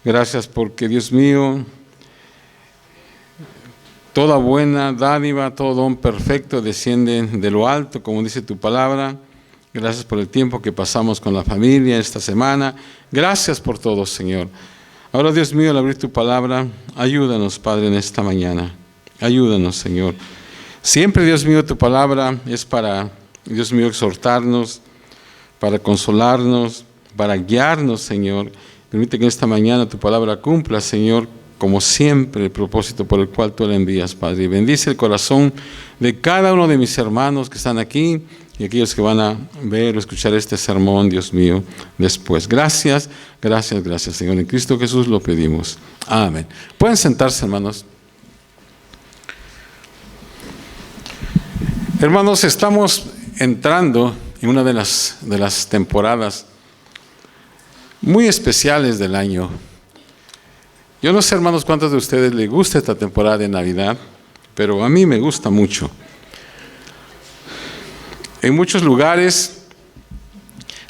Gracias porque, Dios mío, toda buena dádiva, todo don perfecto desciende de lo alto, como dice tu palabra. Gracias por el tiempo que pasamos con la familia esta semana. Gracias por todo, Señor. Ahora, Dios mío, al abrir tu palabra, ayúdanos, Padre, en esta mañana. Ayúdanos, Señor. Siempre, Dios mío, tu palabra es para, Dios mío, exhortarnos, para consolarnos, para guiarnos, Señor. Permite que en esta mañana tu palabra cumpla, Señor, como siempre, el propósito por el cual tú la envías, Padre. Y bendice el corazón de cada uno de mis hermanos que están aquí y aquellos que van a ver o escuchar este sermón, Dios mío, después. Gracias, gracias, gracias, Señor. En Cristo Jesús lo pedimos. Amén. Pueden sentarse, hermanos. Hermanos, estamos entrando en una de las temporadas muy especiales del año. Yo no sé, hermanos, cuántos de ustedes les gusta esta temporada de Navidad, pero a mí me gusta mucho. En muchos lugares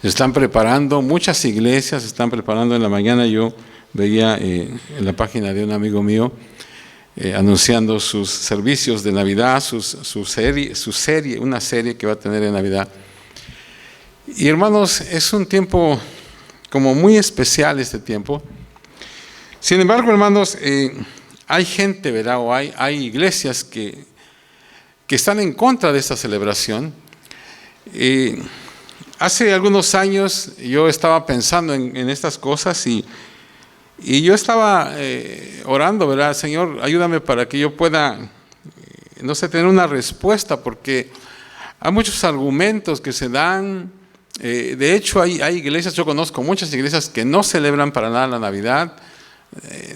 se están preparando, muchas iglesias se están preparando. En la mañana yo veía en la página de un amigo mío anunciando sus servicios de Navidad, una serie que va a tener en Navidad. Y hermanos, es un tiempo como muy especial este tiempo. Sin embargo, hermanos, hay gente, ¿verdad? O hay iglesias que están en contra de esta celebración. Hace algunos años yo estaba pensando en estas cosas y yo estaba orando, ¿verdad? Señor, ayúdame para que yo pueda, no sé, tener una respuesta, porque hay muchos argumentos que se dan. De hecho, hay iglesias, yo conozco muchas iglesias que no celebran para nada la Navidad,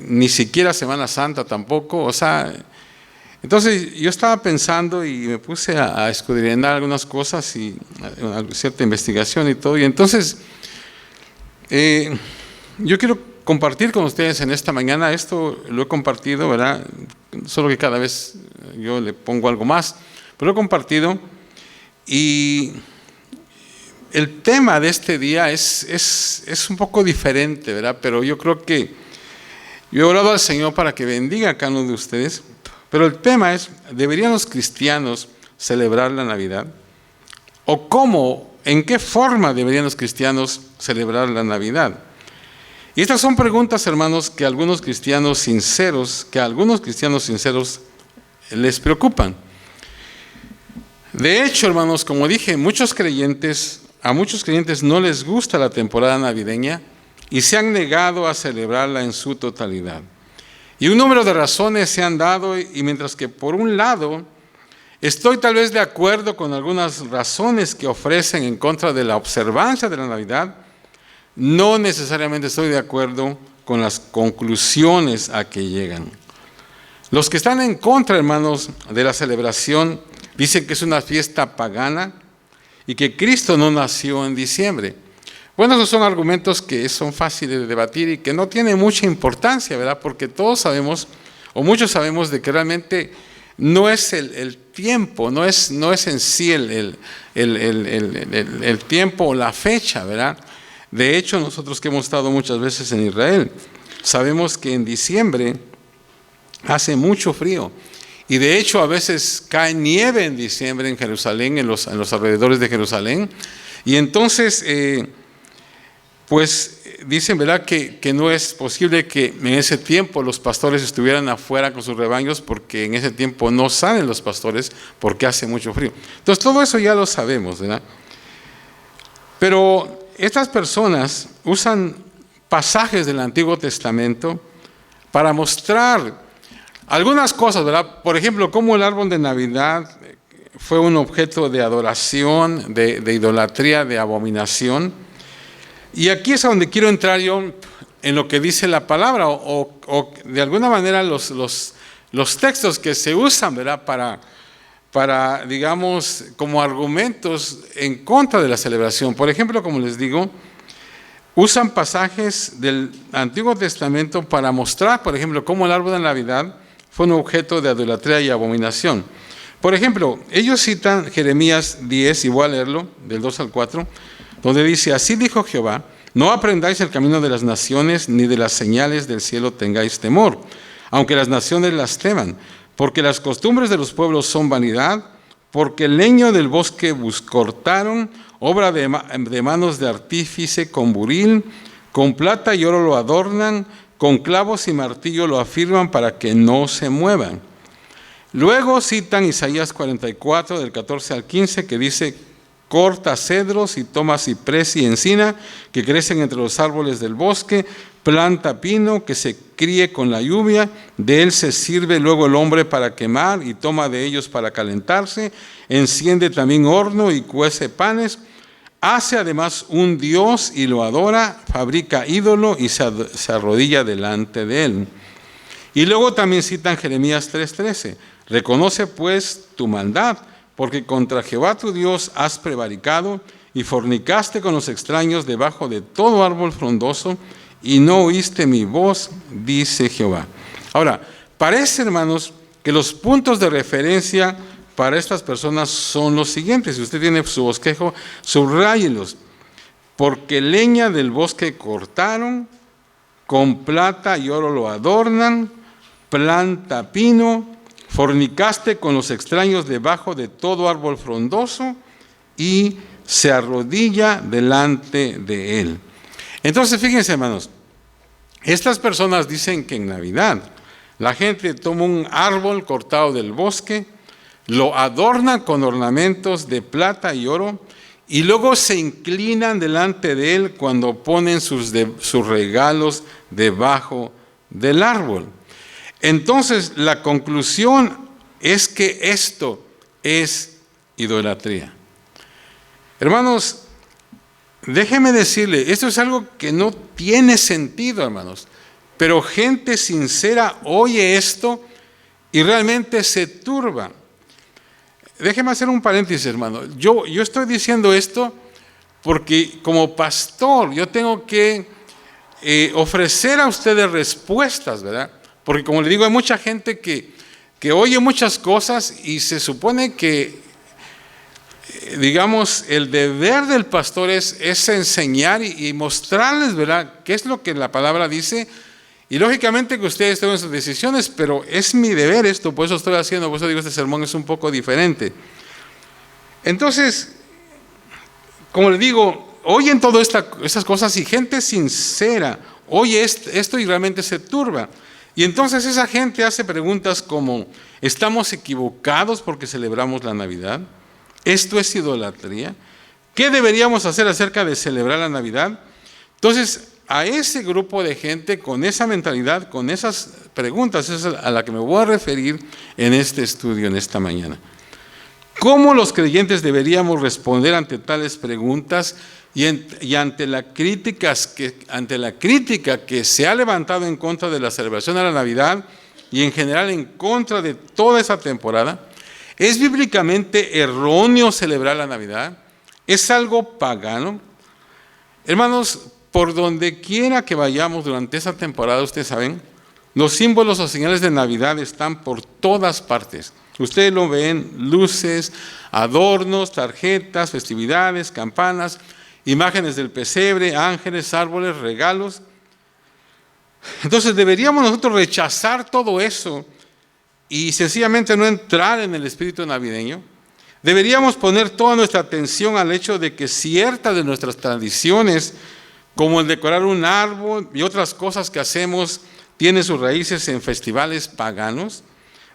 ni siquiera Semana Santa tampoco. O sea, entonces yo estaba pensando y me puse a escudriñar algunas cosas y cierta investigación y todo. Y entonces, yo quiero compartir con ustedes en esta mañana. Esto lo he compartido, ¿verdad? Solo que cada vez yo le pongo algo más, pero lo he compartido. Y el tema de este día es un poco diferente, ¿verdad? Pero yo creo que yo he orado al Señor para que bendiga a cada uno de ustedes. Pero el tema es: ¿deberían los cristianos celebrar la Navidad? ¿O cómo, en qué forma deberían los cristianos celebrar la Navidad? Y estas son preguntas, hermanos, que a algunos cristianos sinceros les preocupan. De hecho, hermanos, como dije, a muchos creyentes no les gusta la temporada navideña y se han negado a celebrarla en su totalidad. Y un número de razones se han dado, y mientras que por un lado estoy tal vez de acuerdo con algunas razones que ofrecen en contra de la observancia de la Navidad, no necesariamente estoy de acuerdo con las conclusiones a que llegan. Los que están en contra, hermanos, de la celebración dicen que es una fiesta pagana y que Cristo no nació en diciembre. Bueno, esos son argumentos que son fáciles de debatir y que no tienen mucha importancia, ¿verdad? Porque todos sabemos, o muchos sabemos, de que realmente no es el tiempo, no es en sí el tiempo o la fecha, ¿verdad? De hecho, nosotros que hemos estado muchas veces en Israel, sabemos que en diciembre hace mucho frío. Y de hecho a veces cae nieve en diciembre en Jerusalén, en los alrededores de Jerusalén. Y entonces, pues dicen, ¿verdad?, que no es posible que en ese tiempo los pastores estuvieran afuera con sus rebaños, porque en ese tiempo no salen los pastores porque hace mucho frío. Entonces todo eso ya lo sabemos, ¿verdad? Pero estas personas usan pasajes del Antiguo Testamento para mostrar algunas cosas, ¿verdad? Por ejemplo, cómo el árbol de Navidad fue un objeto de adoración, de idolatría, de abominación. Y aquí es a donde quiero entrar yo, en lo que dice la palabra, o de alguna manera los textos que se usan, ¿verdad?, para, digamos, como argumentos en contra de la celebración. Por ejemplo, como les digo, usan pasajes del Antiguo Testamento para mostrar, por ejemplo, cómo el árbol de Navidad fue un objeto de idolatría y abominación. Por ejemplo, ellos citan Jeremías 10, y voy a leerlo, del 2 al 4, donde dice: así dijo Jehová, No aprendáis el camino de las naciones, ni de las señales del cielo tengáis temor, aunque las naciones las teman, porque las costumbres de los pueblos son vanidad, porque el leño del bosque cortaron, obra de manos de artífice con buril, con plata y oro lo adornan, con clavos y martillo lo afirman para que no se muevan. Luego citan Isaías 44, del 14 al 15, que dice: corta cedros y toma ciprés y encina que crecen entre los árboles del bosque, planta pino que se críe con la lluvia, de él se sirve luego el hombre para quemar y toma de ellos para calentarse, enciende también horno y cuece panes, hace además un dios y lo adora, fabrica ídolo y se arrodilla delante de él. Y luego también citan Jeremías 3:13, reconoce pues tu maldad, porque contra Jehová tu Dios has prevaricado y fornicaste con los extraños debajo de todo árbol frondoso y no oíste mi voz, dice Jehová. Ahora, parece, hermanos, que los puntos de referencia para estas personas son los siguientes. Si usted tiene su bosquejo, subráyelos. Porque leña del bosque cortaron, con plata y oro lo adornan, planta pino, fornicaste con los extraños debajo de todo árbol frondoso y se arrodilla delante de él. Entonces, fíjense, hermanos, estas personas dicen que en Navidad la gente toma un árbol cortado del bosque, lo adorna con ornamentos de plata y oro y luego se inclinan delante de él cuando ponen sus regalos debajo del árbol. Entonces, la conclusión es que esto es idolatría. Hermanos, déjeme decirle, esto es algo que no tiene sentido, hermanos, pero gente sincera oye esto y realmente se turba. Déjeme hacer un paréntesis, hermano. Yo estoy diciendo esto porque como pastor yo tengo que ofrecer a ustedes respuestas, ¿verdad? Porque como le digo, hay mucha gente que oye muchas cosas y se supone que, digamos, el deber del pastor es enseñar y mostrarles, ¿verdad?, qué es lo que la palabra dice. Y lógicamente que ustedes tomen sus decisiones, pero es mi deber esto, por eso estoy haciendo, por eso digo, este sermón es un poco diferente. Entonces, como le digo, oyen todas estas cosas y gente sincera oye esto y realmente se turba. Y entonces esa gente hace preguntas como: ¿estamos equivocados porque celebramos la Navidad? ¿Esto es idolatría? ¿Qué deberíamos hacer acerca de celebrar la Navidad? Entonces, a ese grupo de gente con esa mentalidad, con esas preguntas, es a la que me voy a referir en este estudio, en esta mañana. ¿Cómo los creyentes deberíamos responder ante tales preguntas y ante la crítica que se ha levantado en contra de la celebración de la Navidad y en general en contra de toda esa temporada? ¿Es bíblicamente erróneo celebrar la Navidad? ¿Es algo pagano? Hermanos, por donde quiera que vayamos durante esa temporada, ustedes saben, los símbolos o señales de Navidad están por todas partes. Ustedes lo ven: luces, adornos, tarjetas, festividades, campanas, imágenes del pesebre, ángeles, árboles, regalos. Entonces deberíamos nosotros rechazar todo eso y sencillamente no entrar en el espíritu navideño. Deberíamos poner toda nuestra atención al hecho de que ciertas de nuestras tradiciones, como el decorar un árbol y otras cosas que hacemos, tienen sus raíces en festivales paganos.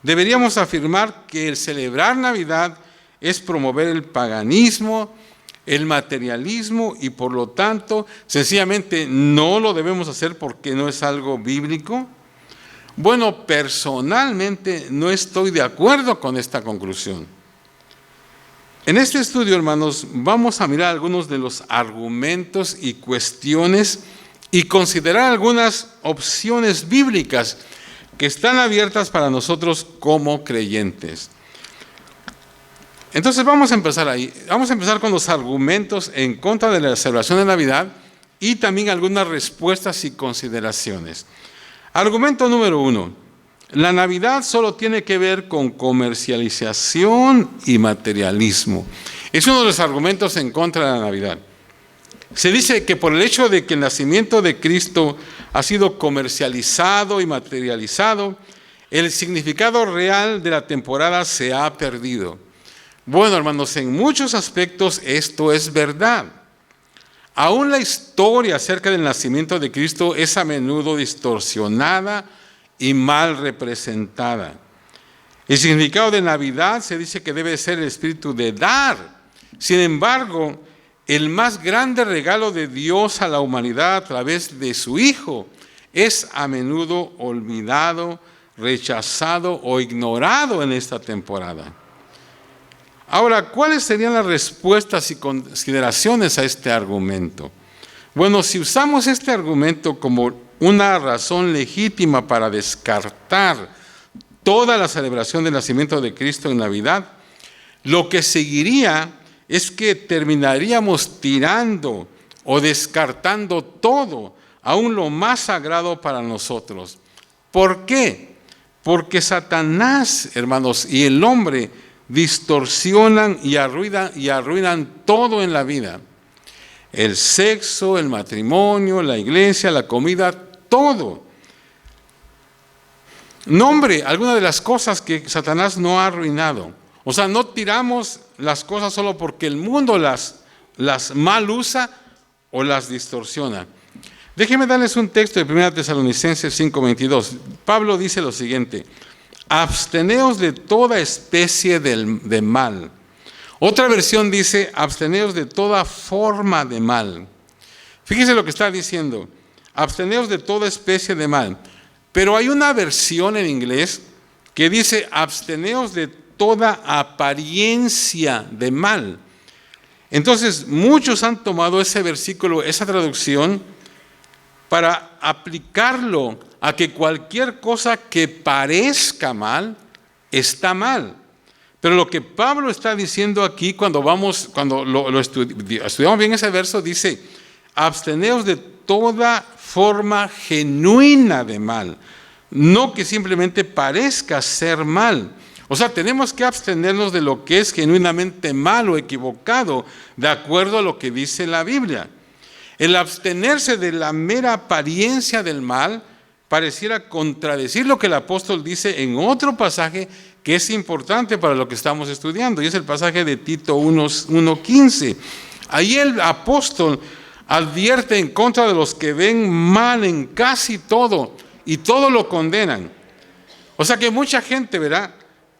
Deberíamos afirmar que el celebrar Navidad es promover el paganismo, el materialismo, y por lo tanto, sencillamente no lo debemos hacer porque no es algo bíblico. Bueno, personalmente no estoy de acuerdo con esta conclusión. En este estudio, hermanos, vamos a mirar algunos de los argumentos y cuestiones y considerar algunas opciones bíblicas que están abiertas para nosotros como creyentes. Entonces vamos a empezar ahí. Vamos a empezar con los argumentos en contra de la celebración de Navidad y también algunas respuestas y consideraciones. Argumento número 1. La Navidad solo tiene que ver con comercialización y materialismo. Es uno de los argumentos en contra de la Navidad. Se dice que por el hecho de que el nacimiento de Cristo ha sido comercializado y materializado, el significado real de la temporada se ha perdido. Bueno, hermanos, en muchos aspectos esto es verdad. Aún la historia acerca del nacimiento de Cristo es a menudo distorsionada y mal representada. El significado de Navidad se dice que debe ser el espíritu de dar. Sin embargo, el más grande regalo de Dios a la humanidad a través de su Hijo es a menudo olvidado, rechazado o ignorado en esta temporada. Ahora, ¿cuáles serían las respuestas y consideraciones a este argumento? Bueno, si usamos este argumento como una razón legítima para descartar toda la celebración del nacimiento de Cristo en Navidad, lo que seguiría es que terminaríamos tirando o descartando todo, aún lo más sagrado para nosotros. ¿Por qué? Porque Satanás, hermanos, y el hombre distorsionan y arruinan todo en la vida. El sexo, el matrimonio, la iglesia, la comida, todo. Nombre alguna de las cosas que Satanás no ha arruinado. O sea, no tiramos las cosas solo porque el mundo las mal usa o las distorsiona. Déjenme darles un texto de 1 Tesalonicenses 5:22. Pablo dice lo siguiente: absteneos de toda especie de mal. Otra versión dice: absteneos de toda forma de mal. Fíjense lo que está diciendo: absteneos de toda especie de mal. Pero hay una versión en inglés que dice: absteneos de toda apariencia de mal. Entonces, muchos han tomado ese versículo, esa traducción, para aplicarlo a que cualquier cosa que parezca mal, está mal. Pero lo que Pablo está diciendo aquí, cuando estudiamos bien ese verso, dice: absteneos de toda forma genuina de mal, no que simplemente parezca ser mal. O sea, tenemos que abstenernos de lo que es genuinamente mal o equivocado, de acuerdo a lo que dice la Biblia. El abstenerse de la mera apariencia del mal pareciera contradecir lo que el apóstol dice en otro pasaje que es importante para lo que estamos estudiando, y es el pasaje de Tito 1:15. Ahí el apóstol advierte en contra de los que ven mal en casi todo y todo lo condenan. O sea que mucha gente, ¿verdad?,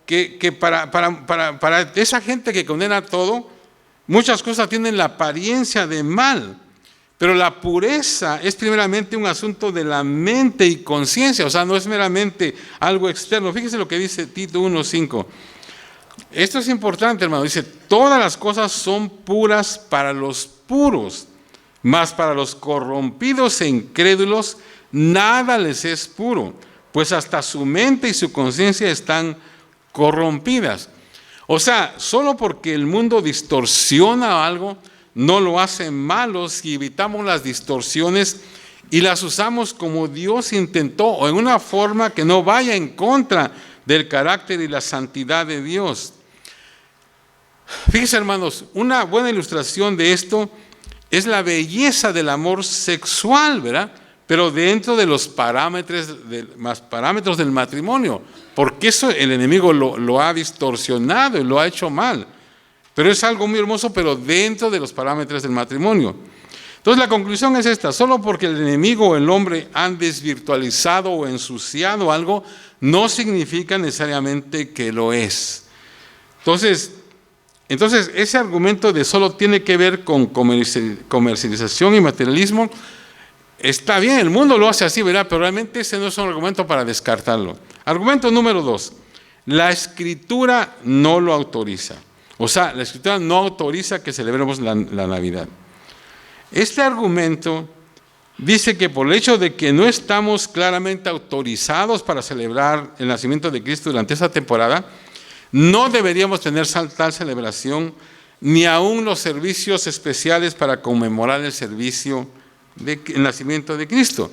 que para esa gente que condena todo, muchas cosas tienen la apariencia de mal, pero la pureza es primeramente un asunto de la mente y conciencia, o sea, no es meramente algo externo. Fíjese lo que dice Tito 1:5. Esto es importante, hermano. Dice: todas las cosas son puras para los puros, mas para los corrompidos e incrédulos nada les es puro, pues hasta su mente y su conciencia están corrompidas. O sea, solo porque el mundo distorsiona algo, no lo hace malo si evitamos las distorsiones y las usamos como Dios intentó, o en una forma que no vaya en contra del carácter y la santidad de Dios. Fíjense, hermanos, una buena ilustración de esto es la belleza del amor sexual, ¿verdad? Pero dentro de los parámetros del matrimonio, porque eso el enemigo lo ha distorsionado y lo ha hecho mal. Pero es algo muy hermoso, pero dentro de los parámetros del matrimonio. Entonces la conclusión es esta: solo porque el enemigo o el hombre han desvirtualizado o ensuciado algo, no significa necesariamente que lo es. Entonces ese argumento de solo tiene que ver con comercialización y materialismo, está bien, el mundo lo hace así, ¿verdad? Pero realmente ese no es un argumento para descartarlo. Argumento número 2, la Escritura no lo autoriza. O sea, la Escritura no autoriza que celebremos la Navidad. Este argumento dice que por el hecho de que no estamos claramente autorizados para celebrar el nacimiento de Cristo durante esta temporada, no deberíamos tener tal celebración, ni aún los servicios especiales para conmemorar el nacimiento de Cristo.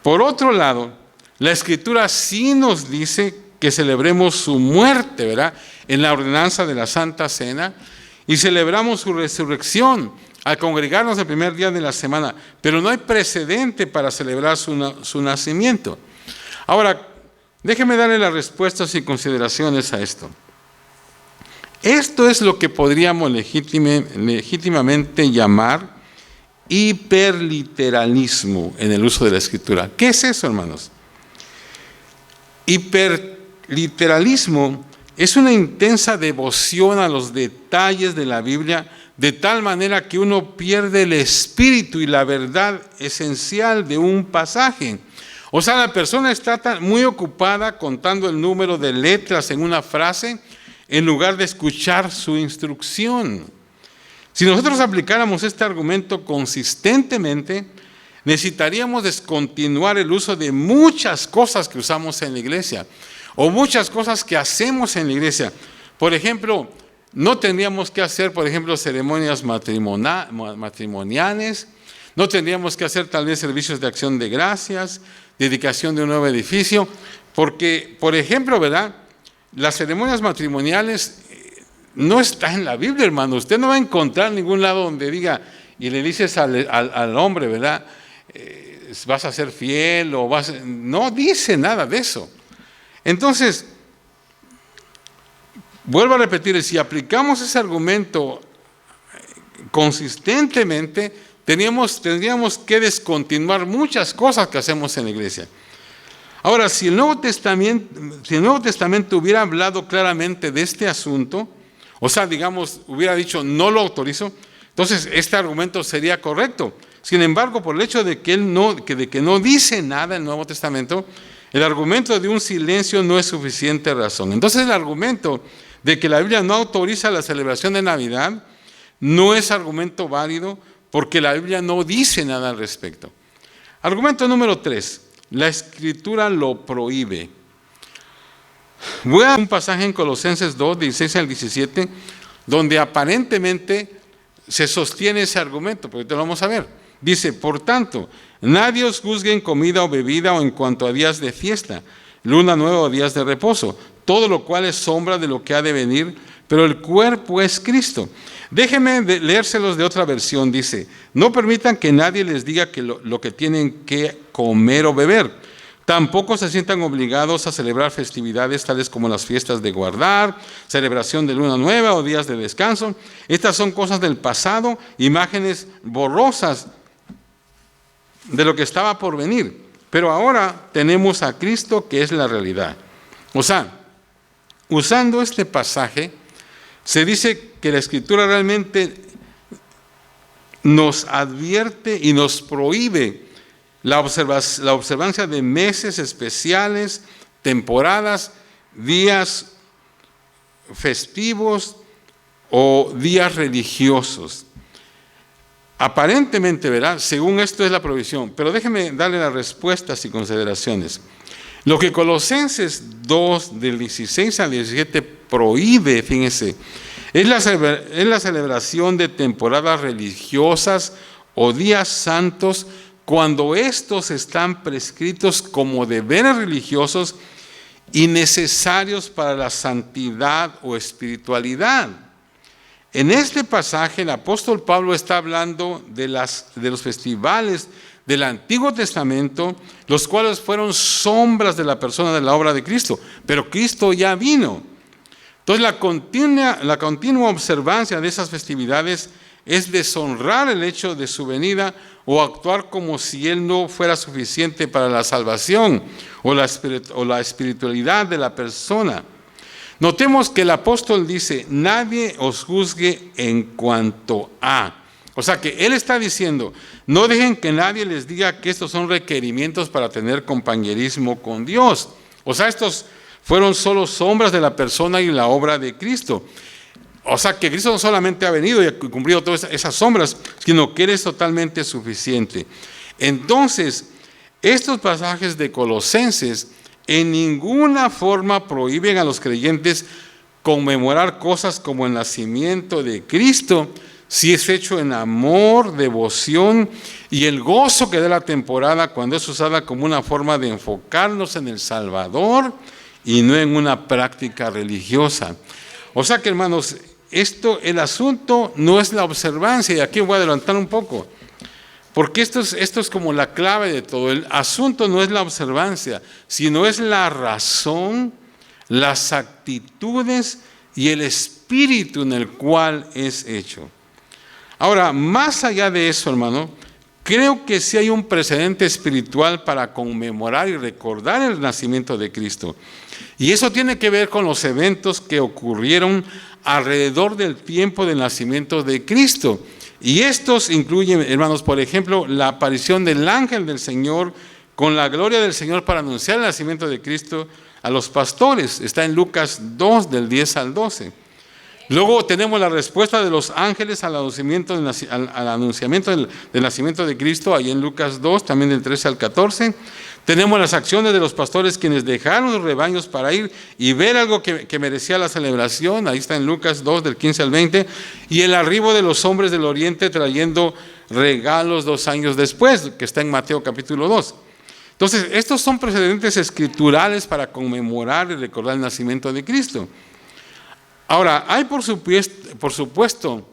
Por otro lado, la Escritura sí nos dice que celebremos su muerte, ¿verdad?, en la ordenanza de la Santa Cena, y celebramos su resurrección al congregarnos el primer día de la semana, pero no hay precedente para celebrar su nacimiento. Ahora, déjeme darle las respuestas y consideraciones a esto. Esto es lo que podríamos legítimamente llamar hiperliteralismo en el uso de la Escritura. ¿Qué es eso, hermanos? Hiperliteralismo es una intensa devoción a los detalles de la Biblia, de tal manera que uno pierde el espíritu y la verdad esencial de un pasaje. O sea, la persona está muy ocupada contando el número de letras en una frase en lugar de escuchar su instrucción. Si nosotros aplicáramos este argumento consistentemente, necesitaríamos descontinuar el uso de muchas cosas que usamos en la iglesia o muchas cosas que hacemos en la iglesia. Por ejemplo, no tendríamos que hacer, ceremonias matrimoniales, no tendríamos que hacer tal vez servicios de acción de gracias, dedicación de un nuevo edificio, porque, por ejemplo, ¿verdad?, las ceremonias matrimoniales no están en la Biblia, hermano. Usted no va a encontrar en ningún lado donde diga, y le dices al hombre, ¿verdad?, vas a ser fiel o no dice nada de eso. Entonces, vuelvo a repetir, si aplicamos ese argumento consistentemente, tendríamos que descontinuar muchas cosas que hacemos en la iglesia. Ahora, si el Nuevo Testamento hubiera hablado claramente de este asunto, o sea, digamos, hubiera dicho, no lo autorizo, entonces este argumento sería correcto. Sin embargo, por el hecho de que no dice nada el Nuevo Testamento, el argumento de un silencio no es suficiente razón. Entonces, el argumento de que la Biblia no autoriza la celebración de Navidad no es argumento válido porque la Biblia no dice nada al respecto. Argumento número 3. La Escritura lo prohíbe. Voy a un pasaje en Colosenses 2, 16 al 17, donde aparentemente se sostiene ese argumento, porque te lo vamos a ver. Dice, por tanto, nadie os juzgue en comida o bebida o en cuanto a días de fiesta, luna nueva o días de reposo, todo lo cual es sombra de lo que ha de venir, pero el cuerpo es Cristo. Déjenme leérselos de otra versión. Dice, no permitan que nadie les diga que lo que tienen que comer o beber. Tampoco se sientan obligados a celebrar festividades tales como las fiestas de guardar, celebración de luna nueva o días de descanso. Estas son cosas del pasado, imágenes borrosas de lo que estaba por venir. Pero ahora tenemos a Cristo, que es la realidad. O sea, usando este pasaje, se dice que la Escritura realmente nos advierte y nos prohíbe la observancia de meses especiales, temporadas, días festivos o días religiosos. Aparentemente, ¿verdad?, según esto es la prohibición, pero déjeme darle las respuestas y consideraciones. Lo que Colosenses 2, del 16 al 17 prohíbe, fíjense, es la celebración de temporadas religiosas o días santos cuando estos están prescritos como deberes religiosos y necesarios para la santidad o espiritualidad. En este pasaje el apóstol Pablo está hablando de los festivales del Antiguo Testamento, los cuales fueron sombras de la persona de la obra de Cristo, pero Cristo ya vino. Entonces la continua observancia de esas festividades es deshonrar el hecho de su venida o actuar como si Él no fuera suficiente para la salvación o la espiritualidad de la persona. Notemos que el apóstol dice, nadie os juzgue en cuanto a. O sea que él está diciendo, no dejen que nadie les diga que estos son requerimientos para tener compañerismo con Dios. O sea, estos fueron solo sombras de la persona y la obra de Cristo. O sea que Cristo no solamente ha venido y cumplido todas esas sombras, sino que Él es totalmente suficiente. Entonces, estos pasajes de Colosenses en ninguna forma prohíben a los creyentes conmemorar cosas como el nacimiento de Cristo, si es hecho en amor, devoción y el gozo que da la temporada cuando es usada como una forma de enfocarnos en el Salvador y no en una práctica religiosa. O sea que, hermanos, el asunto no es la observancia, y aquí voy a adelantar un poco, porque esto es como la clave de todo. El asunto no es la observancia, sino es la razón, las actitudes y el espíritu en el cual es hecho. Ahora, más allá de eso, hermano, creo que sí hay un precedente espiritual para conmemorar y recordar el nacimiento de Cristo. Y eso tiene que ver con los eventos que ocurrieron alrededor del tiempo del nacimiento de Cristo. Y estos incluyen, hermanos, por ejemplo, la aparición del ángel del Señor con la gloria del Señor para anunciar el nacimiento de Cristo a los pastores. Está en Lucas 2, del 10 al 12. Luego tenemos la respuesta de los ángeles al anunciamiento del nacimiento de Cristo, ahí en Lucas 2, también del 13 al 14. Tenemos las acciones de los pastores quienes dejaron los rebaños para ir y ver algo que merecía la celebración, ahí está en Lucas 2, del 15 al 20. Y el arribo de los hombres del oriente trayendo regalos 2 años después, que está en Mateo capítulo 2. Entonces, estos son precedentes escriturales para conmemorar y recordar el nacimiento de Cristo. Ahora, hay por supuesto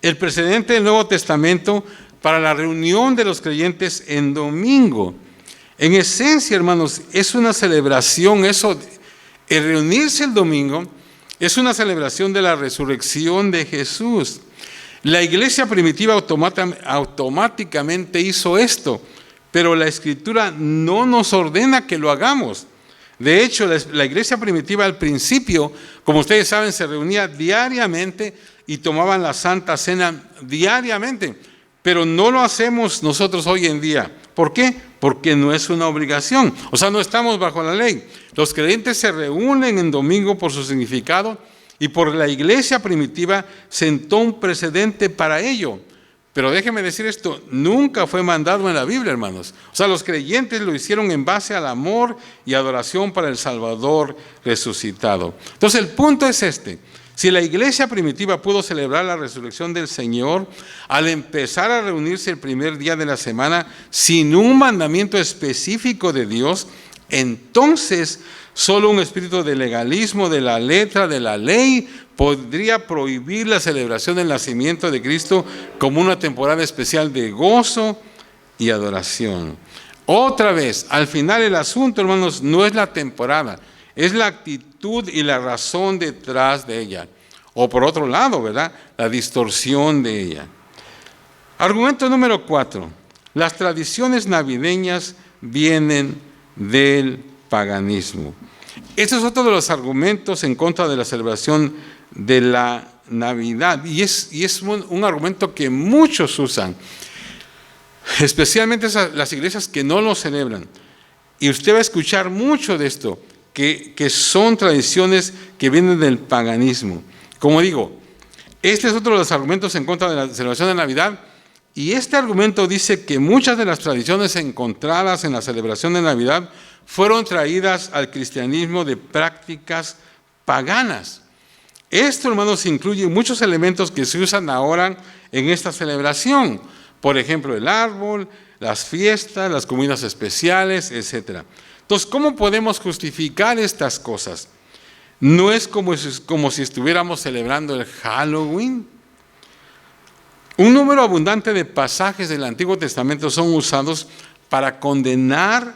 el precedente del Nuevo Testamento para la reunión de los creyentes en domingo. En esencia, hermanos, es una celebración, el reunirse el domingo es una celebración de la resurrección de Jesús. La iglesia primitiva automáticamente hizo esto, pero la Escritura no nos ordena que lo hagamos. De hecho, la iglesia primitiva al principio, como ustedes saben, se reunía diariamente y tomaban la Santa Cena diariamente, pero no lo hacemos nosotros hoy en día. ¿Por qué? Porque no es una obligación, o sea, no estamos bajo la ley. Los creyentes se reúnen en domingo por su significado y por la iglesia primitiva sentó un precedente para ello. Pero déjeme decir esto, nunca fue mandado en la Biblia, hermanos. O sea, los creyentes lo hicieron en base al amor y adoración para el Salvador resucitado. Entonces, el punto es este. Si la iglesia primitiva pudo celebrar la resurrección del Señor al empezar a reunirse el primer día de la semana sin un mandamiento específico de Dios, entonces solo un espíritu de legalismo de la letra de la ley podría prohibir la celebración del nacimiento de Cristo como una temporada especial de gozo y adoración. Otra vez, al final el asunto, hermanos, no es la temporada, es la actitud y la razón detrás de ella. O por otro lado, ¿verdad?, la distorsión de ella. Argumento número 4. Las tradiciones navideñas vienen del paganismo. Este es otro de los argumentos en contra de la celebración de la Navidad, y es un argumento que muchos usan, especialmente las iglesias que no lo celebran. Y usted va a escuchar mucho de esto, que son tradiciones que vienen del paganismo. Como digo, este es otro de los argumentos en contra de la celebración de Navidad, y este argumento dice que muchas de las tradiciones encontradas en la celebración de Navidad fueron traídas al cristianismo de prácticas paganas. Esto, hermanos, incluye muchos elementos que se usan ahora en esta celebración. Por ejemplo, el árbol, las fiestas, las comidas especiales, etc. Entonces, ¿cómo podemos justificar estas cosas? No es como si estuviéramos celebrando el Halloween. Un número abundante de pasajes del Antiguo Testamento son usados para condenar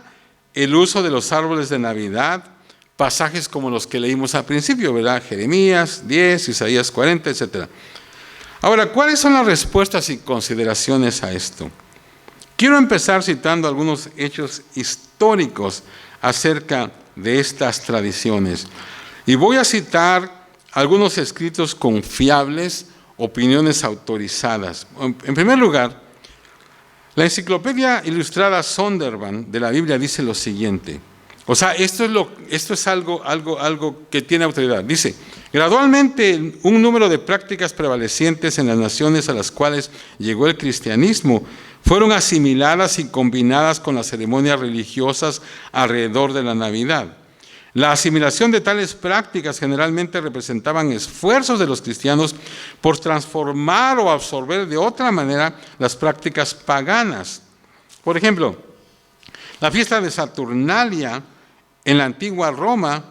el uso de los árboles de Navidad. Pasajes como los que leímos al principio, ¿verdad? Jeremías 10, Isaías 40, etc. Ahora, ¿cuáles son las respuestas y consideraciones a esto? Quiero empezar citando algunos hechos históricos acerca de estas tradiciones. Y voy a citar algunos escritos confiables, opiniones autorizadas. En primer lugar, la Enciclopedia Ilustrada Zondervan de la Biblia dice lo siguiente. O sea, esto es algo que tiene autoridad. Dice, gradualmente un número de prácticas prevalecientes en las naciones a las cuales llegó el cristianismo fueron asimiladas y combinadas con las ceremonias religiosas alrededor de la Navidad. La asimilación de tales prácticas generalmente representaban esfuerzos de los cristianos por transformar o absorber de otra manera las prácticas paganas. Por ejemplo, la fiesta de Saturnalia en la antigua Roma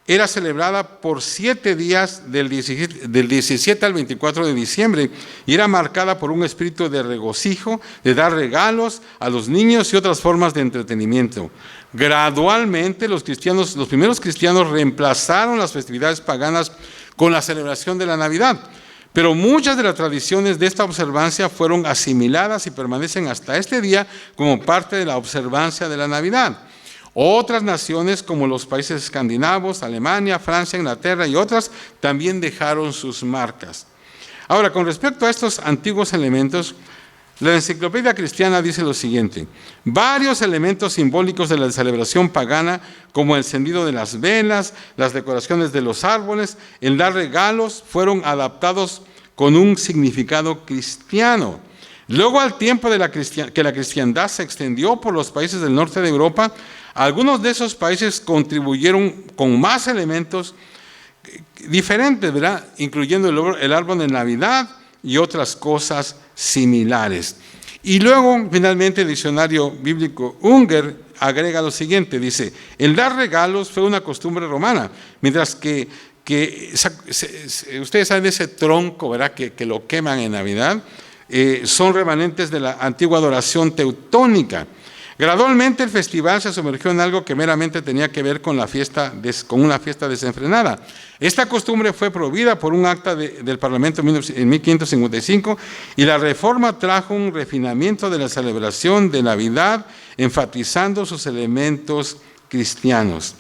era celebrada por 7 días del 17 al 24 de diciembre y era marcada por un espíritu de regocijo, de dar regalos a los niños y otras formas de entretenimiento. Gradualmente los primeros cristianos reemplazaron las festividades paganas con la celebración de la Navidad, pero muchas de las tradiciones de esta observancia fueron asimiladas y permanecen hasta este día como parte de la observancia de la Navidad. Otras naciones como los países escandinavos, Alemania, Francia, Inglaterra y otras también dejaron sus marcas. Ahora, con respecto a estos antiguos elementos, la Enciclopedia Cristiana dice lo siguiente: varios elementos simbólicos de la celebración pagana, como el encendido de las velas, las decoraciones de los árboles, el dar regalos, fueron adaptados con un significado cristiano. Luego, al tiempo que la cristiandad se extendió por los países del norte de Europa, algunos de esos países contribuyeron con más elementos diferentes, ¿verdad? Incluyendo el árbol de Navidad y otras cosas similares. Y luego, finalmente, el diccionario bíblico Unger agrega lo siguiente, dice: el dar regalos fue una costumbre romana, mientras que ustedes saben de ese tronco, ¿verdad?, que lo queman en Navidad, son remanentes de la antigua adoración teutónica. Gradualmente el festival se sumergió en algo que meramente tenía que ver con una fiesta desenfrenada. Esta costumbre fue prohibida por un acta del Parlamento en 1555 y la reforma trajo un refinamiento de la celebración de Navidad, enfatizando sus elementos cristianos.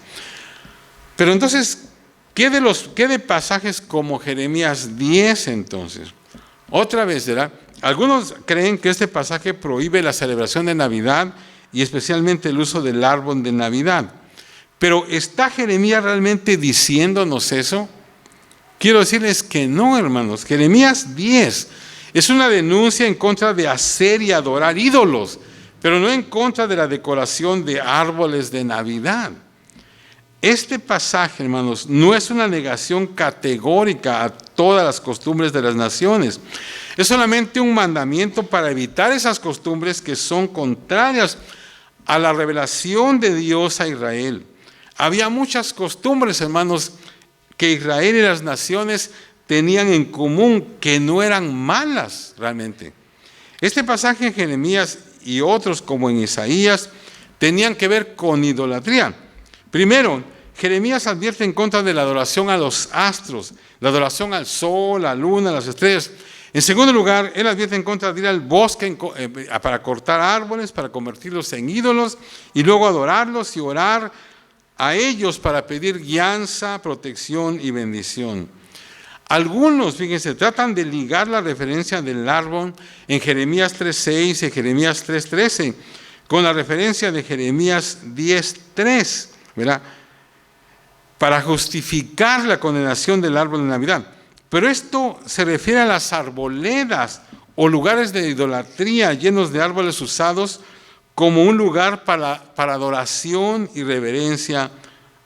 Pero entonces, ¿qué de pasajes como Jeremías 10 entonces? Otra vez, ¿verdad? Algunos creen que este pasaje prohíbe la celebración de Navidad y especialmente el uso del árbol de Navidad. Pero ¿está Jeremías realmente diciéndonos eso? Quiero decirles que no, hermanos. Jeremías 10 es una denuncia en contra de hacer y adorar ídolos, pero no en contra de la decoración de árboles de Navidad. Este pasaje, hermanos, no es una negación categórica a todas las costumbres de las naciones. Es solamente un mandamiento para evitar esas costumbres que son contrarias a la revelación de Dios a Israel. Había muchas costumbres, hermanos, que Israel y las naciones tenían en común, que no eran malas realmente. Este pasaje en Jeremías y otros como en Isaías tenían que ver con idolatría. Primero, Jeremías advierte en contra de la adoración a los astros, la adoración al sol, la luna, las estrellas. En segundo lugar, él advierte en contra de ir al bosque para cortar árboles, para convertirlos en ídolos y luego adorarlos y orar a ellos para pedir guianza, protección y bendición. Algunos, fíjense, tratan de ligar la referencia del árbol en Jeremías 3:6 y Jeremías 3:13 con la referencia de Jeremías 10:3, ¿verdad?, para justificar la condenación del árbol de Navidad. Pero esto se refiere a las arboledas o lugares de idolatría llenos de árboles usados como un lugar para adoración y reverencia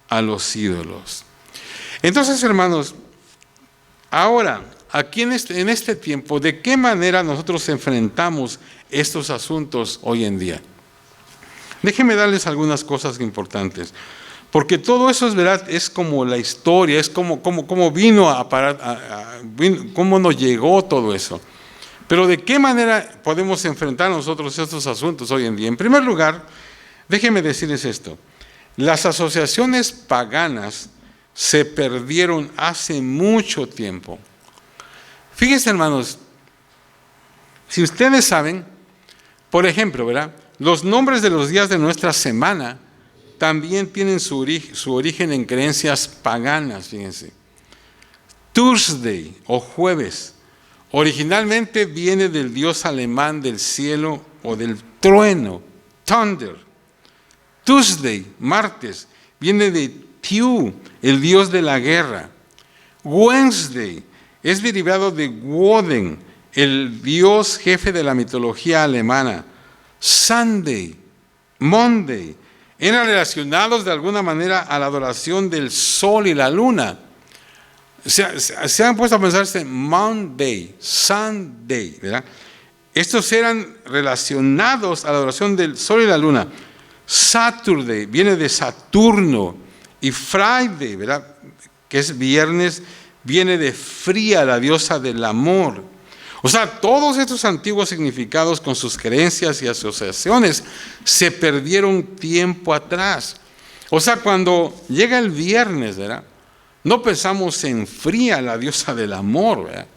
a los ídolos. Entonces, hermanos, ahora, aquí en este tiempo, ¿de qué manera nosotros enfrentamos estos asuntos hoy en día? Déjenme darles algunas cosas importantes. Porque todo eso es verdad, es como la historia, es como vino a parar, cómo nos llegó todo eso. Pero ¿de qué manera podemos enfrentar nosotros estos asuntos hoy en día? En primer lugar, déjenme decirles esto: las asociaciones paganas se perdieron hace mucho tiempo. Fíjense, hermanos, si ustedes saben, por ejemplo, ¿verdad?, los nombres de los días de nuestra semana también tienen su origen en creencias paganas, fíjense. Thursday o jueves originalmente viene del dios alemán del cielo o del trueno, thunder. Tuesday, martes, viene de Thieu, el dios de la guerra. Wednesday es derivado de Woden, el dios jefe de la mitología alemana. Sunday, Monday, eran relacionados de alguna manera a la adoración del sol y la luna. Se han puesto a pensarse Monday, Sunday, ¿verdad? Estos eran relacionados a la adoración del sol y la luna. Saturday viene de Saturno Y Friday, ¿verdad?, que es viernes, viene de fría, la diosa del amor. O sea, todos estos antiguos significados con sus creencias y asociaciones se perdieron tiempo atrás. O sea, cuando llega el viernes, ¿verdad?, no pensamos en fría, la diosa del amor, ¿verdad?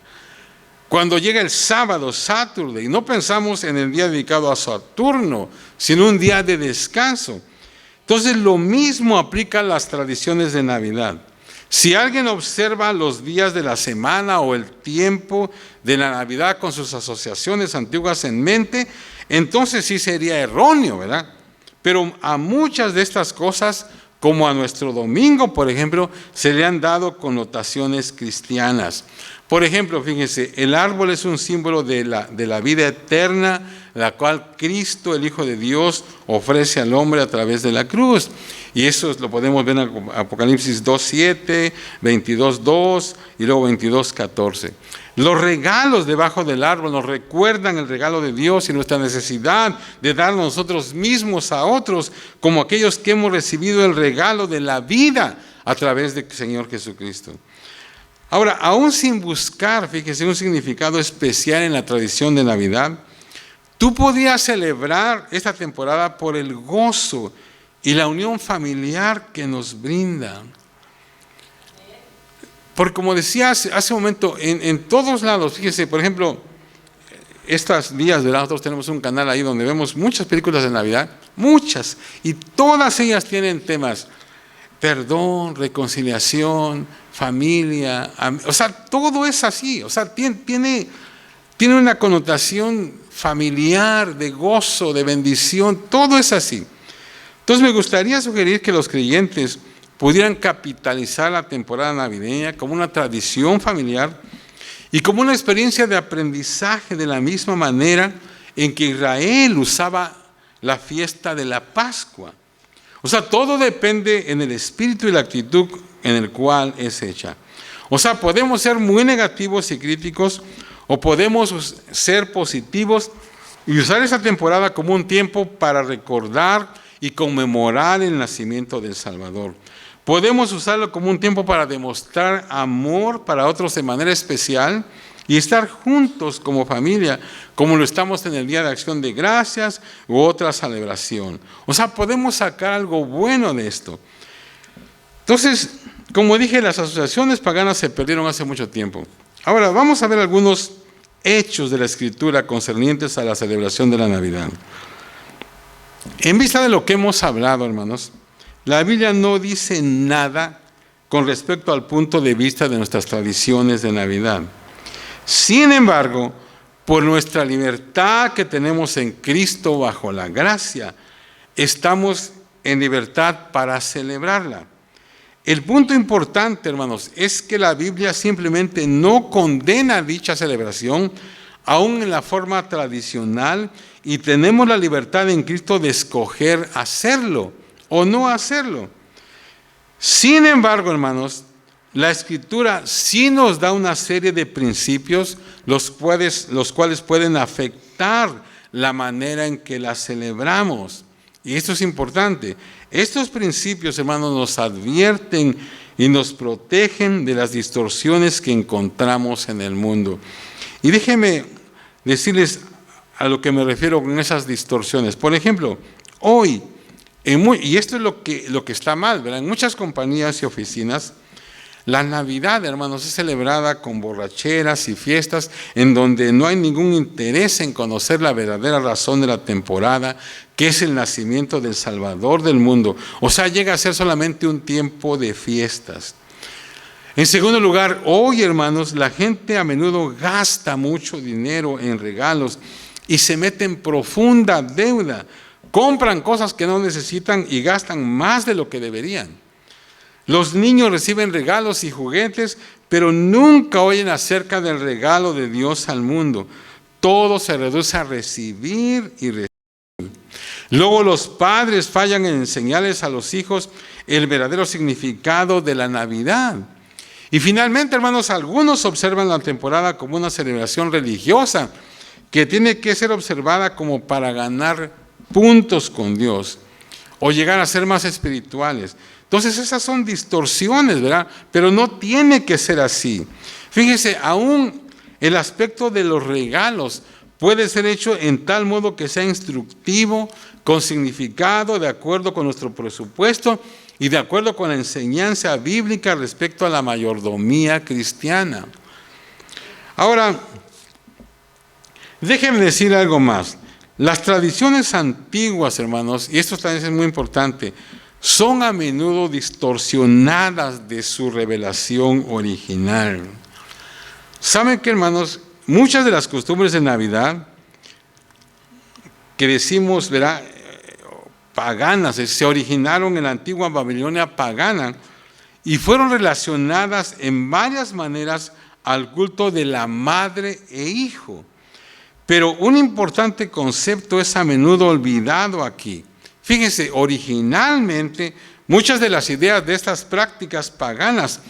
Cuando llega el sábado, Saturday, no pensamos en el día dedicado a Saturno, sino un día de descanso. Entonces, lo mismo aplica a las tradiciones de Navidad. Si alguien observa los días de la semana o el tiempo de la Navidad con sus asociaciones antiguas en mente, entonces sí sería erróneo, ¿verdad? Pero a muchas de estas cosas, como a nuestro domingo, por ejemplo, se le han dado connotaciones cristianas. Por ejemplo, fíjense, el árbol es un símbolo de la vida eterna, la cual Cristo, el Hijo de Dios, ofrece al hombre a través de la cruz. Y eso lo podemos ver en Apocalipsis 2:7, 22:2 y luego 22:14. Los regalos debajo del árbol nos recuerdan el regalo de Dios y nuestra necesidad de darnos nosotros mismos a otros, como aquellos que hemos recibido el regalo de la vida a través del Señor Jesucristo. Ahora, aún sin buscar, fíjese, un significado especial en la tradición de Navidad, tú podías celebrar esta temporada por el gozo y la unión familiar que nos brinda. Porque como decía hace un momento, en todos lados, fíjese, por ejemplo, estos días de nosotros tenemos un canal ahí donde vemos muchas películas de Navidad, muchas, y todas ellas tienen temas: perdón, reconciliación, familia, o sea, todo es así, o sea, tiene una connotación familiar, de gozo, de bendición, todo es así. Entonces me gustaría sugerir que los creyentes pudieran capitalizar la temporada navideña como una tradición familiar y como una experiencia de aprendizaje, de la misma manera en que Israel usaba la fiesta de la Pascua. O sea, todo depende en el espíritu y la actitud en el cual es hecha. O sea, podemos ser muy negativos y críticos, o podemos ser positivos y usar esa temporada como un tiempo para recordar y conmemorar el nacimiento del Salvador. Podemos usarlo como un tiempo para demostrar amor para otros de manera especial y estar juntos como familia, como lo estamos en el Día de Acción de Gracias u otra celebración. O sea, podemos sacar algo bueno de esto. Entonces, como dije, las asociaciones paganas se perdieron hace mucho tiempo. Ahora, vamos a ver algunos hechos de la Escritura concernientes a la celebración de la Navidad. En vista de lo que hemos hablado, hermanos, la Biblia no dice nada con respecto al punto de vista de nuestras tradiciones de Navidad. Sin embargo, por nuestra libertad que tenemos en Cristo bajo la gracia, estamos en libertad para celebrarla. El punto importante, hermanos, es que la Biblia simplemente no condena dicha celebración, aún en la forma tradicional, y tenemos la libertad en Cristo de escoger hacerlo o no hacerlo. Sin embargo, hermanos, la Escritura sí nos da una serie de principios los cuales pueden afectar la manera en que la celebramos. Y esto es importante. Estos principios, hermanos, nos advierten y nos protegen de las distorsiones que encontramos en el mundo. Y déjenme decirles a lo que me refiero con esas distorsiones. Por ejemplo, hoy, y esto es lo que está mal, ¿verdad? En muchas compañías y oficinas, la Navidad, hermanos, es celebrada con borracheras y fiestas en donde no hay ningún interés en conocer la verdadera razón de la temporada, que es el nacimiento del Salvador del mundo. O sea, llega a ser solamente un tiempo de fiestas. En segundo lugar, hoy, hermanos, la gente a menudo gasta mucho dinero en regalos y se mete en profunda deuda. Compran cosas que no necesitan y gastan más de lo que deberían. Los niños reciben regalos y juguetes, pero nunca oyen acerca del regalo de Dios al mundo. Todo se reduce a recibir y recibir. Luego los padres fallan en enseñarles a los hijos el verdadero significado de la Navidad. Y finalmente, hermanos, algunos observan la temporada como una celebración religiosa que tiene que ser observada como para ganar puntos con Dios. o llegar a ser más espirituales. Entonces esas son distorsiones, ¿verdad? Pero no tiene que ser así. Fíjese, aún el aspecto de los regalos puede ser hecho en tal modo que sea instructivo, con significado, de acuerdo con nuestro presupuesto y de acuerdo con la enseñanza bíblica respecto a la mayordomía cristiana. Ahora, déjenme decir algo más. Las tradiciones antiguas, hermanos, y esto también es muy importante, son a menudo distorsionadas de su revelación original. ¿Saben qué, hermanos? Muchas de las costumbres de Navidad que decimos, ¿verdad?, paganas, se originaron en la antigua Babilonia pagana y fueron relacionadas en varias maneras al culto de la madre e hijo. Pero un importante concepto es a menudo olvidado aquí. Fíjense, originalmente muchas de las ideas de estas prácticas paganas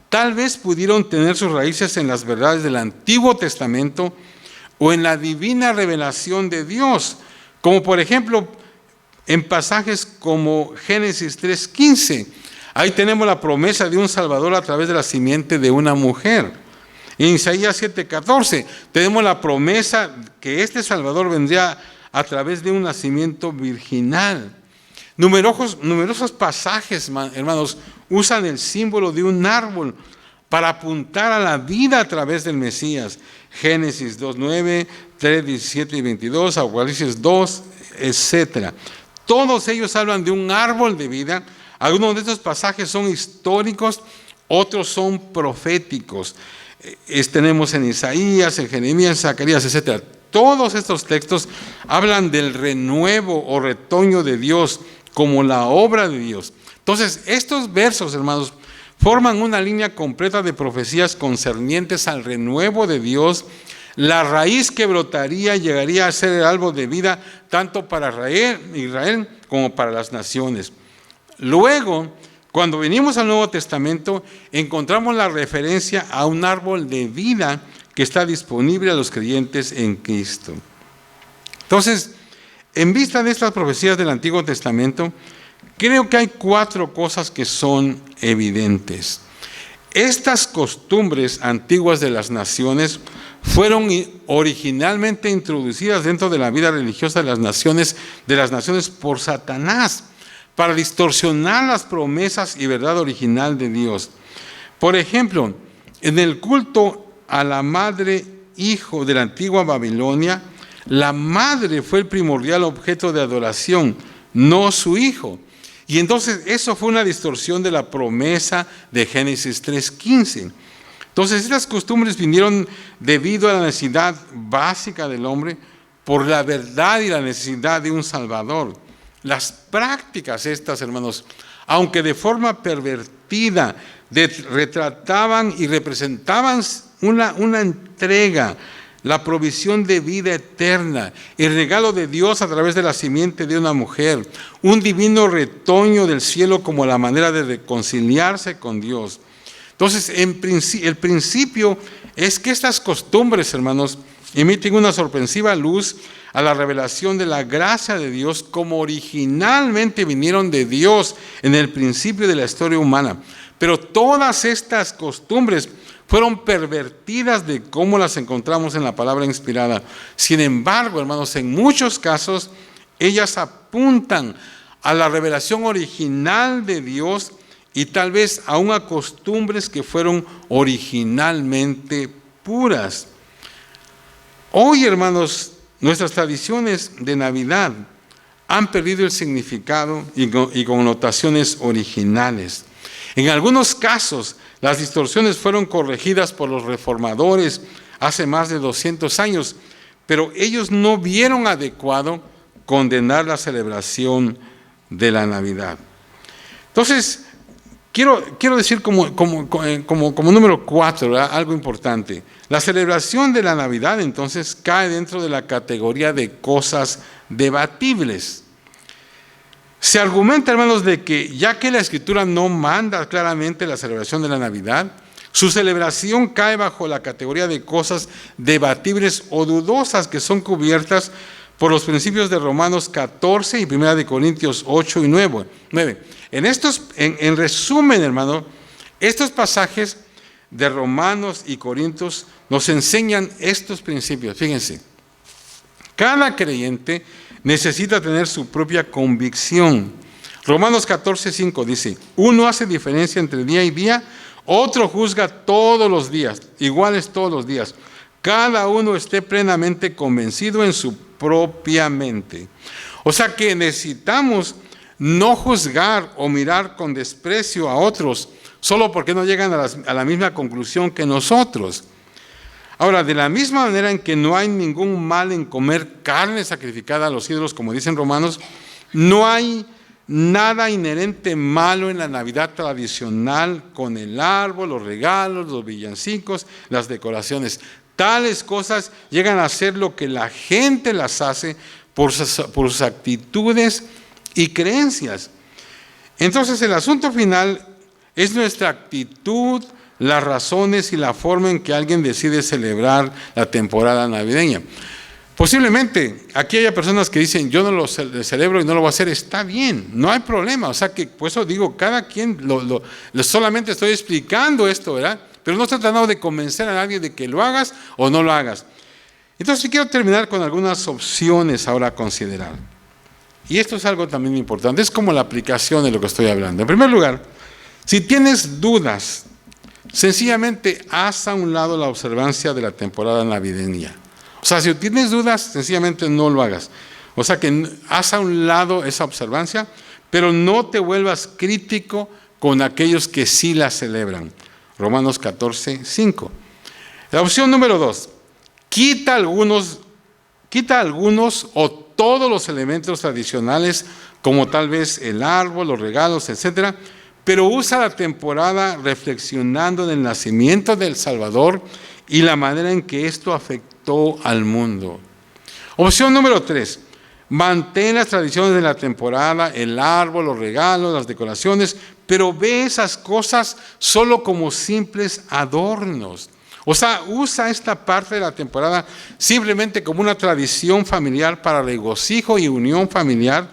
tal vez pudieron tener sus raíces en las verdades del Antiguo Testamento o en la divina revelación de Dios, como por ejemplo en pasajes como Génesis 3:15. Ahí tenemos la promesa de un Salvador a través de la simiente de una mujer. En Isaías 7:14 tenemos la promesa que este Salvador vendría a través de un nacimiento virginal. Numerosos pasajes, hermanos, usan el símbolo de un árbol para apuntar a la vida a través del Mesías. Génesis 2:9, 3:17 y 22, Apocalipsis 2, etc. Todos ellos hablan de un árbol de vida. Algunos de estos pasajes son históricos, otros son proféticos. Tenemos en Isaías, en Jeremías, en Zacarías, etc. Todos estos textos hablan del renuevo o retoño de Dios como la obra de Dios. Entonces, estos versos, hermanos, forman una línea completa de profecías concernientes al renuevo de Dios, la raíz que brotaría y llegaría a ser el árbol de vida tanto para Israel como para las naciones. Luego, cuando venimos al Nuevo Testamento, encontramos la referencia a un árbol de vida que está disponible a los creyentes en Cristo. Entonces, en vista de estas profecías del Antiguo Testamento, creo que hay 4 cosas que son evidentes. Estas costumbres antiguas de las naciones fueron originalmente introducidas dentro de la vida religiosa de las naciones por Satanás, para distorsionar las promesas y verdad original de Dios. Por ejemplo, en el culto a la madre hijo de la antigua Babilonia, la madre fue el primordial objeto de adoración, no su hijo. Y entonces eso fue una distorsión de la promesa de Génesis 3:15. Entonces estas costumbres vinieron debido a la necesidad básica del hombre por la verdad y la necesidad de un Salvador. Las prácticas estas, hermanos, aunque de forma pervertida, retrataban y representaban una entrega, la provisión de vida eterna, el regalo de Dios a través de la simiente de una mujer, un divino retoño del cielo como la manera de reconciliarse con Dios. Entonces, el principio es que estas costumbres, hermanos, emiten una sorpresiva luz a la revelación de la gracia de Dios como originalmente vinieron de Dios en el principio de la historia humana. Pero todas estas costumbres fueron pervertidas de cómo las encontramos en la palabra inspirada. Sin embargo, hermanos, en muchos casos, ellas apuntan a la revelación original de Dios y tal vez aún a costumbres que fueron originalmente puras. Hoy, hermanos, nuestras tradiciones de Navidad han perdido el significado y connotaciones originales. En algunos casos, las distorsiones fueron corregidas por los reformadores hace más de 200 años, pero ellos no vieron adecuado condenar la celebración de la Navidad. Entonces, quiero decir como número 4, ¿verdad?, algo importante. La celebración de la Navidad, entonces, cae dentro de la categoría de cosas debatibles. Se argumenta, hermanos, de que ya que la Escritura no manda claramente la celebración de la Navidad, Su celebración cae bajo la categoría de cosas debatibles o dudosas que son cubiertas por los principios de Romanos 14 y 1 de Corintios 8 y 9. En resumen, hermano, estos pasajes de Romanos y Corintios nos enseñan estos principios. Fíjense, cada creyente necesita tener su propia convicción. Romanos 14:5 dice, uno hace diferencia entre día y día, otro juzga todos los días, iguales todos los días. Cada uno esté plenamente convencido en su propia mente. O sea que necesitamos no juzgar o mirar con desprecio a otros solo porque no llegan a la misma conclusión que nosotros. Ahora, de la misma manera en que no hay ningún mal en comer carne sacrificada a los ídolos, como dicen Romanos, no hay nada inherente malo en la Navidad tradicional con el árbol, los regalos, los villancicos, las decoraciones. Tales cosas llegan a ser lo que la gente las hace por sus actitudes y creencias. Entonces, el asunto final es nuestra actitud, las razones y la forma en que alguien decide celebrar la temporada navideña. Posiblemente aquí haya personas que dicen, yo no lo celebro y no lo voy a hacer. Está bien, no hay problema. O sea que, por eso digo, cada quien, solamente estoy explicando esto, ¿verdad? Pero no estoy tratando de convencer a nadie de que lo hagas o no lo hagas. Entonces quiero terminar con algunas opciones ahora a considerar. Y esto es algo también importante, es como la aplicación de lo que estoy hablando. En primer lugar, si tienes dudas, sencillamente haz a un lado la observancia de la temporada navideña. O sea, si tienes dudas, sencillamente no lo hagas. O sea que haz a un lado esa observancia, pero no te vuelvas crítico con aquellos que sí la celebran. Romanos 14:5. La opción número 2, quita algunos o todos los elementos tradicionales, como tal vez el árbol, los regalos, etcétera, pero usa la temporada reflexionando en el nacimiento del Salvador y la manera en que esto afectó al mundo. Opción número 3, mantén las tradiciones de la temporada, el árbol, los regalos, las decoraciones, pero ve esas cosas solo como simples adornos. O sea, usa esta parte de la temporada simplemente como una tradición familiar para regocijo y unión familiar,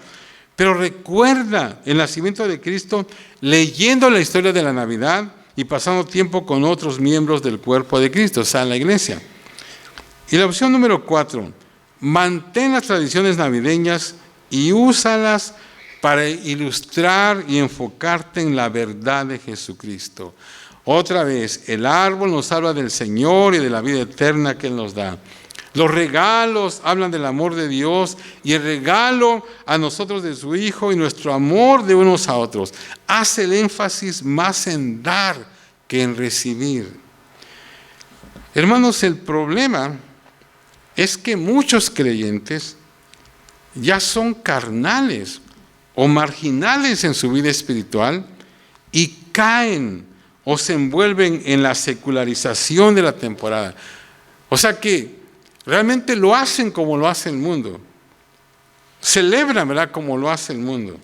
pero recuerda el nacimiento de Cristo leyendo la historia de la Navidad y pasando tiempo con otros miembros del cuerpo de Cristo, o sea, la iglesia. Y la opción número 4, mantén las tradiciones navideñas y úsalas para ilustrar y enfocarte en la verdad de Jesucristo. Otra vez, el árbol nos habla del Señor y de la vida eterna que Él nos da. Los regalos hablan del amor de Dios y el regalo a nosotros de su Hijo y nuestro amor de unos a otros. Hace el énfasis más en dar que en recibir. Hermanos, el problema es que muchos creyentes ya son carnales o marginales en su vida espiritual y caen o se envuelven en la secularización de la temporada. O sea que realmente lo hacen como lo hace el mundo. Celebran, ¿verdad?, como lo hace el mundo.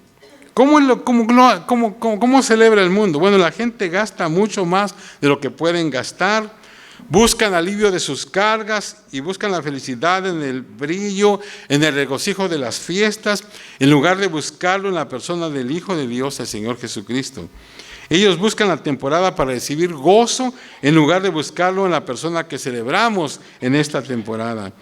¿Cómo celebra el mundo? Bueno, la gente gasta mucho más de lo que pueden gastar. Buscan alivio de sus cargas y buscan la felicidad en el brillo, en el regocijo de las fiestas, en lugar de buscarlo en la persona del Hijo de Dios, el Señor Jesucristo. Ellos buscan la temporada para recibir gozo en lugar de buscarlo en la persona que celebramos en esta temporada.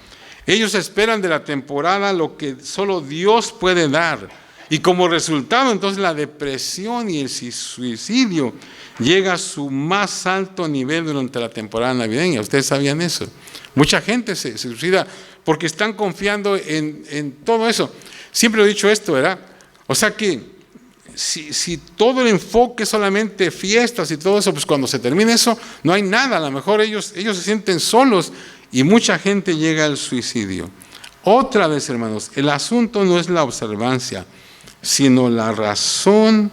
Ellos esperan de la temporada lo que solo Dios puede dar. Y como resultado, entonces, la depresión y el suicidio llega a su más alto nivel durante la temporada navideña. ¿Ustedes sabían eso? Mucha gente se suicida porque están confiando en todo eso. Siempre he dicho esto, ¿verdad? O sea que si todo el enfoque es solamente fiestas y todo eso, pues cuando se termine eso, no hay nada. A lo mejor ellos se sienten solos y mucha gente llega al suicidio. Otra vez, hermanos, el asunto no es la observancia, sino la razón,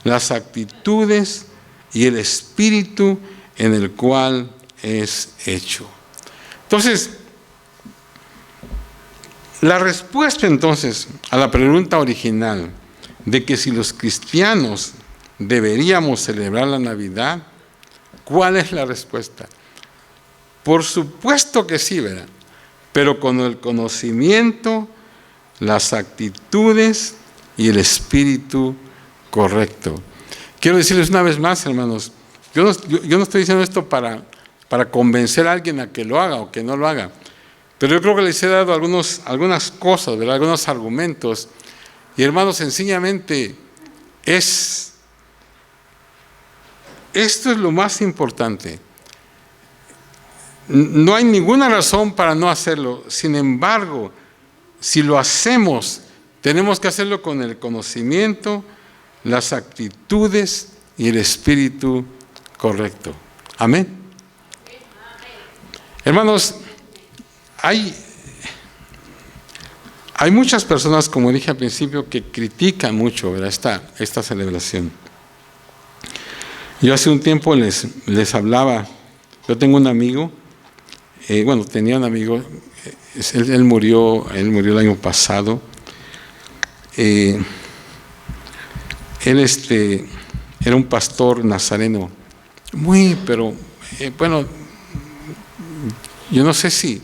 las actitudes y el espíritu en el cual es hecho. Entonces, la respuesta entonces a la pregunta original de que si los cristianos deberíamos celebrar la Navidad, ¿Cuál es la respuesta? Por supuesto que sí, ¿verdad? Pero con el conocimiento, las actitudes y el espíritu correcto. Quiero decirles una vez más, hermanos, yo no estoy diciendo esto para convencer a alguien a que lo haga o que no lo haga, pero yo creo que les he dado algunas cosas, ¿verdad? Algunos argumentos, y hermanos, sencillamente esto es lo más importante. No hay ninguna razón para no hacerlo. Sin embargo, si lo hacemos, tenemos que hacerlo con el conocimiento, las actitudes y el espíritu correcto. Amén. Hermanos, hay muchas personas, como dije al principio, que critican mucho, ¿verdad? esta celebración. Yo hace un tiempo les hablaba. Yo tengo un amigo, tenía un amigo, él murió el año pasado. Él era un pastor nazareno, yo no sé si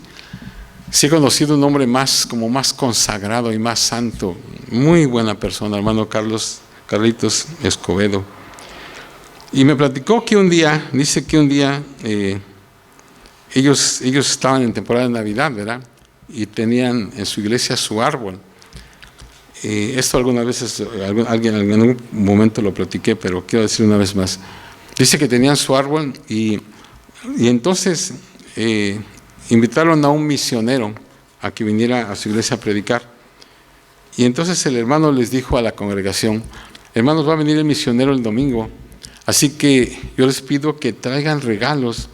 he conocido un hombre más consagrado y más santo, muy buena persona, hermano Carlitos Escobedo. Y me platicó que un día, ellos estaban en temporada de Navidad, ¿verdad? Y tenían en su iglesia su árbol. Esto algunas veces, alguien en algún momento lo platiqué, pero quiero decir una vez más. Dice que tenían su árbol y entonces invitaron a un misionero a que viniera a su iglesia a predicar. Y entonces el hermano les dijo a la congregación: hermanos, va a venir el misionero el domingo, así que yo les pido que traigan regalos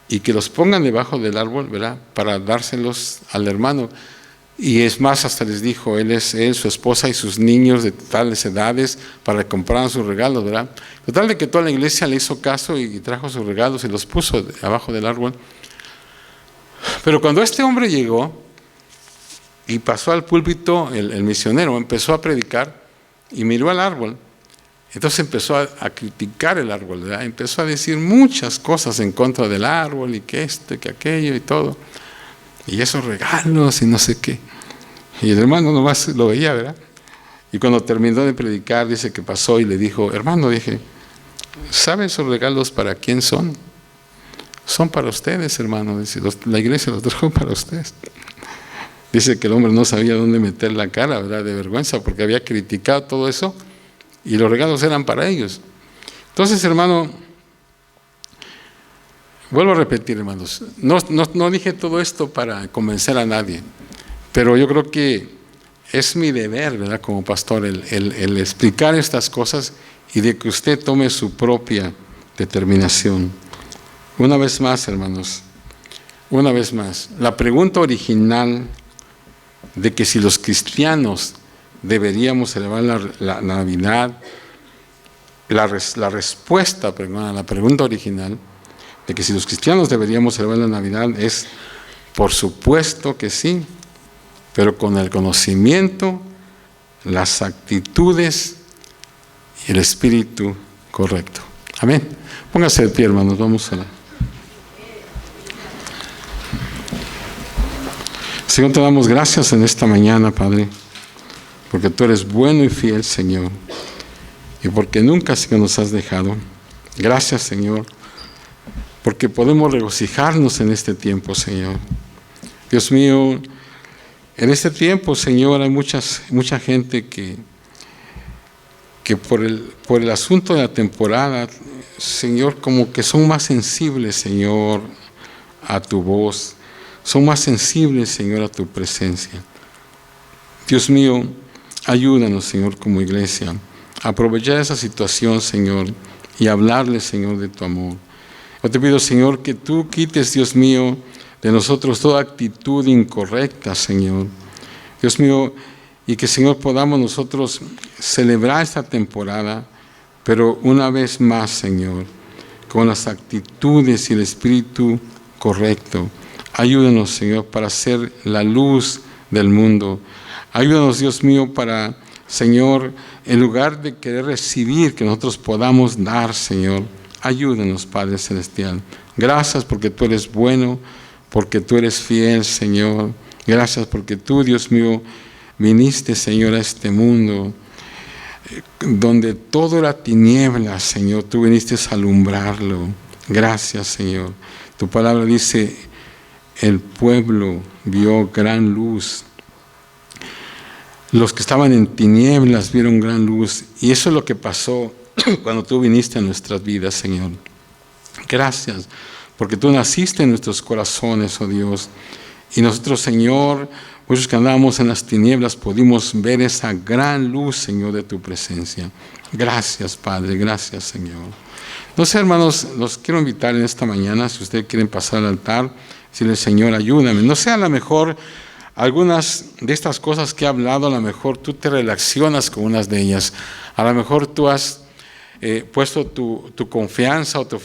y que los pongan debajo del árbol, ¿verdad?, para dárselos al hermano. Y es más, hasta les dijo, él, su esposa y sus niños de tales edades, para que compraran sus regalos, ¿verdad? Total de que toda la iglesia le hizo caso y trajo sus regalos y los puso abajo del árbol. Pero cuando este hombre llegó y pasó al púlpito, el misionero empezó a predicar y miró al árbol. Entonces empezó a criticar el árbol, ¿verdad? Empezó a decir muchas cosas en contra del árbol y que que aquello y todo. Y esos regalos y no sé qué. Y el hermano nomás lo veía, ¿verdad? Y cuando terminó de predicar, dice que pasó y le dijo: hermano, ¿sabe esos regalos para quién son? Son para ustedes, hermano. Dice, la iglesia los trajo para ustedes. Dice que el hombre no sabía dónde meter la cara, ¿verdad?, de vergüenza, porque había criticado todo eso y los regalos eran para ellos. Entonces, hermano, vuelvo a repetir, hermanos, no dije todo esto para convencer a nadie, pero yo creo que es mi deber, ¿verdad?, como pastor, el explicar estas cosas y de que usted tome su propia determinación. Una vez más, hermanos, la pregunta original de que si los cristianos deberíamos celebrar la Navidad, la respuesta a la pregunta original de que si los cristianos deberíamos celebrar la Navidad es: por supuesto que sí, pero con el conocimiento, las actitudes y el espíritu correcto. Amén. Póngase de pie, hermanos, vamos a orar. Señor, te damos gracias en esta mañana, Padre, porque tú eres bueno y fiel, Señor, y porque nunca, Señor, nos has dejado. Gracias, Señor, porque podemos regocijarnos en este tiempo, Señor. Dios mío, en este tiempo, Señor, hay mucha gente que por el asunto de la temporada, Señor, como que son más sensibles, Señor, a tu voz. Son más sensibles, Señor, a tu presencia. Dios mío, ayúdanos, Señor, como iglesia, a aprovechar esa situación, Señor, y hablarle, Señor, de tu amor. Yo te pido, Señor, que tú quites, Dios mío, de nosotros toda actitud incorrecta, Señor. Dios mío, y que, Señor, podamos nosotros celebrar esta temporada, pero una vez más, Señor, con las actitudes y el espíritu correcto. Ayúdanos, Señor, para ser la luz del mundo. Ayúdanos, Dios mío, para, Señor, en lugar de querer recibir, que nosotros podamos dar, Señor, ayúdanos, Padre Celestial. Gracias porque tú eres bueno, porque tú eres fiel, Señor. Gracias porque tú, Dios mío, viniste, Señor, a este mundo donde todo era tiniebla, Señor. Tú viniste a alumbrarlo. Gracias, Señor. Tu palabra dice, el pueblo vio gran luz. Los que estaban en tinieblas vieron gran luz. Y eso es lo que pasó cuando tú viniste a nuestras vidas, Señor. Gracias, porque tú naciste en nuestros corazones, oh Dios. Y nosotros, Señor, muchos que andábamos en las tinieblas, pudimos ver esa gran luz, Señor, de tu presencia. Gracias, Padre, gracias, Señor. No sé, hermanos, los quiero invitar en esta mañana, si ustedes quieren pasar al altar, decirle, Señor, ayúdame. No sé, a lo mejor algunas de estas cosas que he hablado, a lo mejor tú te relacionas con unas de ellas. A lo mejor tú has puesto tu confianza o tu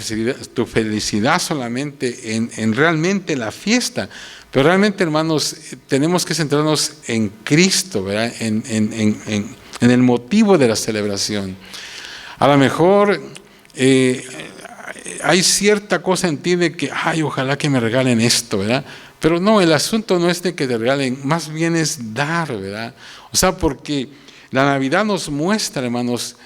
felicidad solamente en realmente la fiesta. Pero realmente, hermanos, tenemos que centrarnos en Cristo, ¿verdad? En el motivo de la celebración. A lo mejor hay cierta cosa en ti de que, ay, ojalá que me regalen esto, ¿verdad? Pero no, el asunto no es de que te regalen, más bien es dar, ¿verdad? O sea, porque la Navidad nos muestra, hermanos,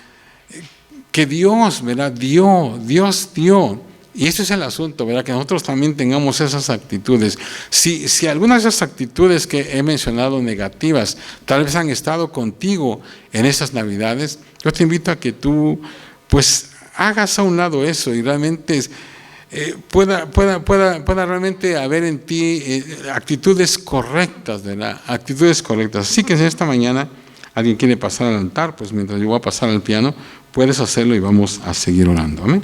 que Dios, ¿verdad? Dios dio. Y ese es el asunto, ¿verdad? Que nosotros también tengamos esas actitudes. Si algunas de esas actitudes que he mencionado negativas, tal vez han estado contigo en esas Navidades, yo te invito a que tú, pues, hagas a un lado eso y realmente pueda realmente haber en ti actitudes correctas, ¿verdad? Actitudes correctas. Así que si esta mañana alguien quiere pasar al altar, pues mientras yo voy a pasar al piano, puedes hacerlo y vamos a seguir orando. Amén.